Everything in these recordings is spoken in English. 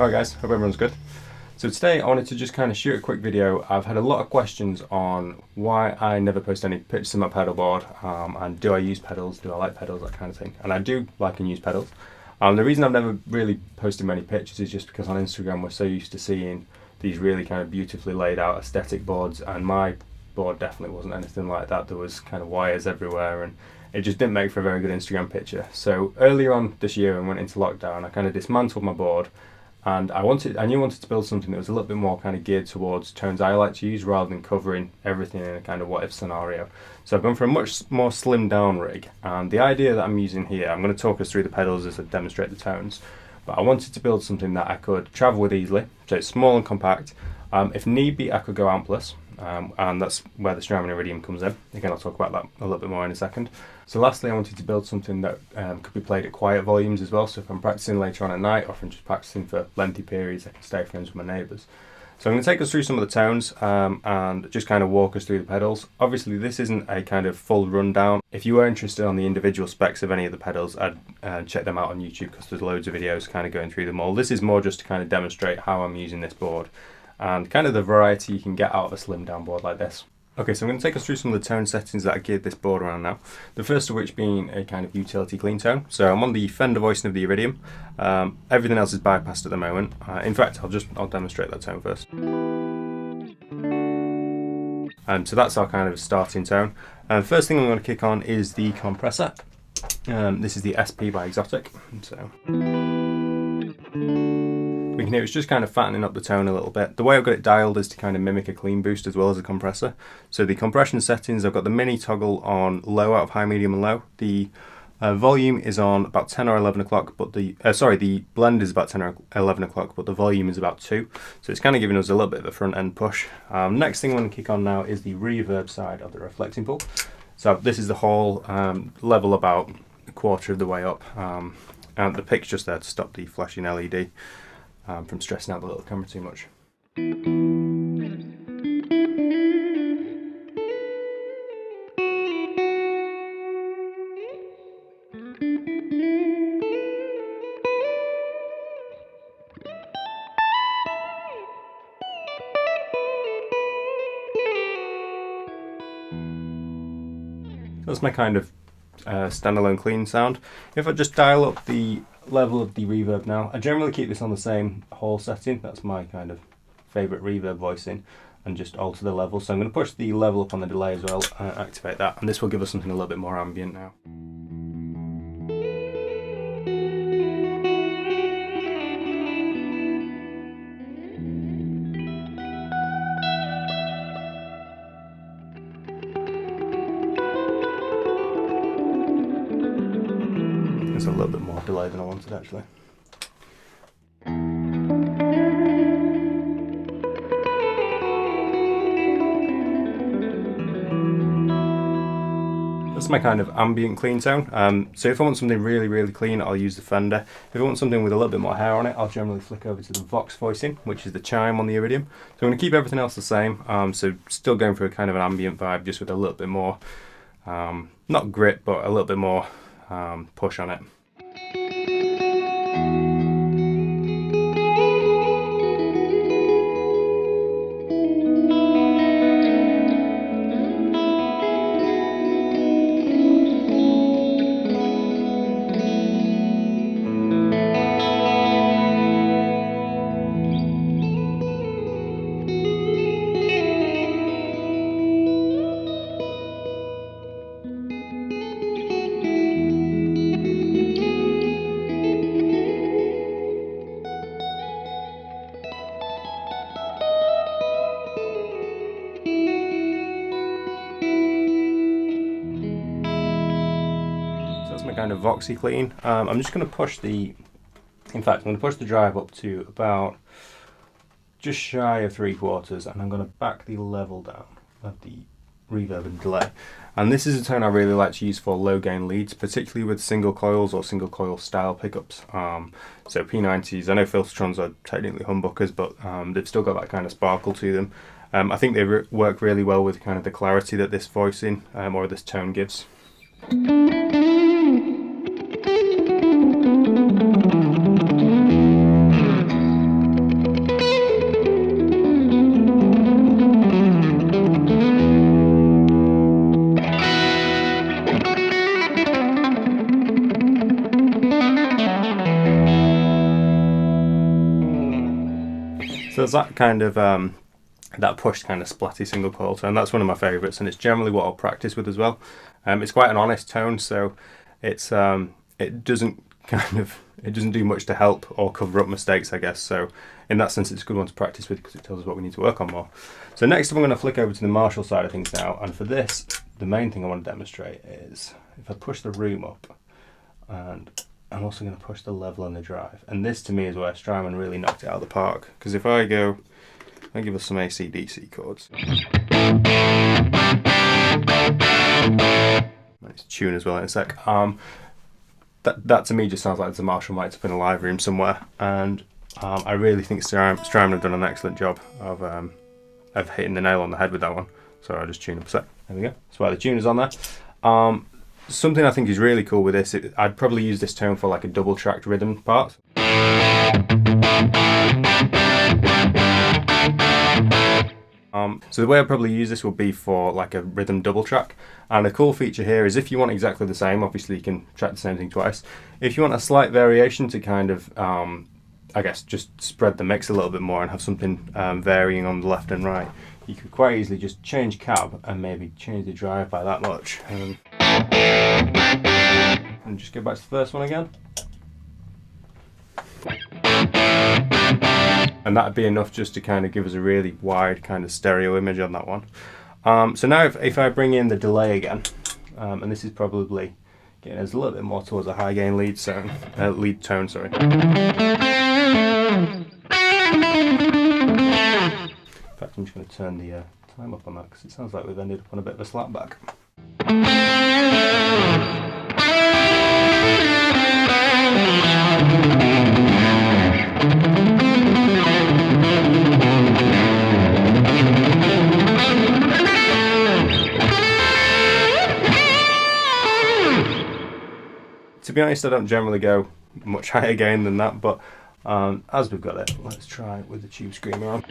Alright guys, hope everyone's good. So today I wanted to just kind of shoot a quick video. I've had a lot of questions on why I never post any pictures of my pedal board, and do I use pedals, do I like pedals, that kind of thing. And I do like and use pedals. The reason I've never really posted many pictures is just because on Instagram we're so used to seeing these really kind of beautifully laid out aesthetic boards, and my board definitely wasn't anything like that. There was kind of wires everywhere and it just didn't make for a very good Instagram picture. So earlier on this year and went into lockdown, I kind of dismantled my board. And I knew I wanted to build something that was a little bit more kind of geared towards tones I like to use rather than covering everything in a kind of what if scenario. So I've gone for a much more slimmed down rig, and the idea that I'm using here, I'm going to talk us through the pedals as I demonstrate the tones, but I wanted to build something that I could travel with easily, so it's small and compact. If need be, I could go ampless, and that's where the Strymon Iridium comes in. Again, I'll talk about that a little bit more in a second. So lastly, I wanted to build something that could be played at quiet volumes as well, so if I'm practicing later on at night or if I'm just practicing for lengthy periods, I can stay friends with my neighbours. So I'm going to take us through some of the tones and just kind of walk us through the pedals. Obviously this isn't a kind of full rundown. If you are interested on the individual specs of any of the pedals, I'd check them out on YouTube because there's loads of videos kind of going through them all. This is more just to kind of demonstrate how I'm using this board and kind of the variety you can get out of a slimmed down board like this. Okay, so I'm going to take us through some of the tone settings that I geared this board around now. The first of which being a kind of utility clean tone. So I'm on the Fender voicing of the Iridium. Everything else is bypassed at the moment. In fact, I'll demonstrate that tone first. So that's our kind of starting tone. First thing I'm going to kick on is the compressor. This is the SP by Xotic. So we can hear it's just kind of fattening up the tone a little bit. The way I've got it dialed is to kind of mimic a clean boost as well as a compressor. So the compression settings, I've got the mini toggle on low out of high, medium and low. The volume is on about 10 or 11 o'clock, but the blend is about 10 or 11 o'clock, but the volume is about 2. So it's kind of giving us a little bit of a front end push. Next thing I'm going to kick on now is the reverb side of the reflecting pool. So this is the whole level about a quarter of the way up. And the pick's just there to stop the flashing LED. From stressing out the little camera too much. That's my kind of standalone clean sound. If I just dial up the level of the reverb now, I generally keep this on the same whole setting. That's my kind of favourite reverb voicing, and just alter the level. So I'm going to push the level up on the delay as well, activate that, and this will give us something a little bit more ambient now. It's a little bit more delay than I wanted actually. That's my kind of ambient clean tone. So if I want something really, really clean, I'll use the Fender. If I want something with a little bit more hair on it, I'll generally flick over to the Vox voicing, which is the chime on the Iridium. So I'm going to keep everything else the same. So still going for a kind of an ambient vibe, just with a little bit more, not grit, but a little bit more push on it. Kind of voxy clean. I'm just going to push the, in fact I'm going to push the drive up to about just shy of 3/4, and I'm going to back the level down of the reverb and delay. And this is a tone I really like to use for low gain leads, particularly with single coils or single coil style pickups. So P90s, I know Filtertrons are technically humbuckers, but they've still got that kind of sparkle to them. I think they work really well with kind of the clarity that this voicing or this tone gives. So there's that kind of that pushed kind of splatty single coil tone. That's one of my favourites, and it's generally what I'll practice with as well. It's quite an honest tone, so it's it doesn't do much to help or cover up mistakes, I guess. So in that sense, it's a good one to practice with because it tells us what we need to work on more. So next, I'm going to flick over to the Marshall side of things now, and for this, the main thing I want to demonstrate is if I push the room up, and I'm also going to push the level and the drive. And this to me is where Strymon really knocked it out of the park, because if I give us some AC/DC chords. Nice tune as well in a sec. That to me just sounds like there's a Marshall mic up in a live room somewhere, and I really think Strymon have done an excellent job of hitting the nail on the head with that one. So I'll just tune up a sec. There we go. That's why the tuner's on there. Something I think is really cool with this, I'd probably use this tone for like a double tracked rhythm part. So the way I'd probably use this would be for like a rhythm double track. And a cool feature here is if you want exactly the same, obviously you can track the same thing twice. If you want a slight variation to kind of, I guess, just spread the mix a little bit more and have something varying on the left and right, you could quite easily just change cab and maybe change the drive by that much. And just go back to the first one again. And that'd be enough just to kind of give us a really wide kind of stereo image on that one. So now if I bring in the delay again, and this is probably getting us a little bit more towards a high gain lead tone, sorry. In fact, I'm just going to turn the time up on that because it sounds like we've ended up on a bit of a slapback. To be honest, I don't generally go much higher gain than that, but as we've got it, let's try with the Tubescreamer on.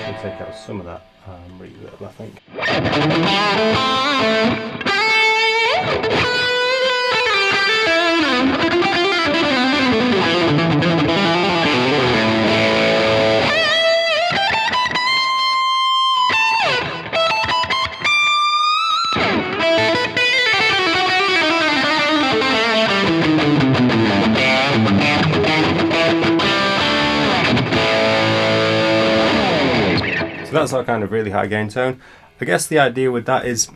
I'll take out some of that reverb, I think. So that's our kind of really high gain tone. I guess the idea with that is,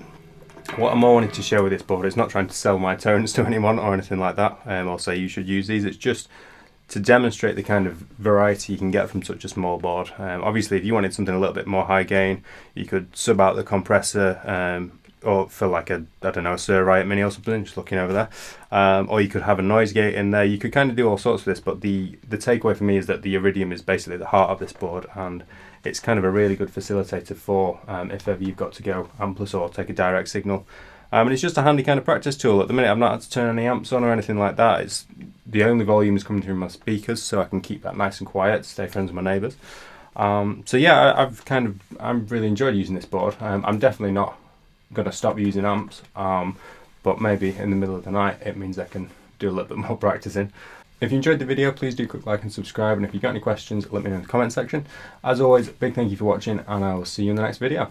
what I'm more wanting to show with this board is not trying to sell my tones to anyone or anything like that, or say you should use these. It's just to demonstrate the kind of variety you can get from such a small board. Obviously, if you wanted something a little bit more high gain, you could sub out the compressor, or for like a, I don't know, a Sir Riot Mini or something, just looking over there. Or you could have a noise gate in there. You could kind of do all sorts with this, but the takeaway for me is that the Iridium is basically the heart of this board, and it's kind of a really good facilitator for if ever you've got to go ampless or take a direct signal. And it's just a handy kind of practice tool. At the minute I've not had to turn any amps on or anything like that. It's the only volume is coming through my speakers, so I can keep that nice and quiet, stay friends with my neighbours. So yeah, I'm really enjoyed using this board. I'm definitely not going to stop using amps, but maybe in the middle of the night it means I can do a little bit more practicing. If you enjoyed the video, please do click like and subscribe, and if you've got any questions, let me know in the comment section. As always, big thank you for watching, and I will see you in the next video.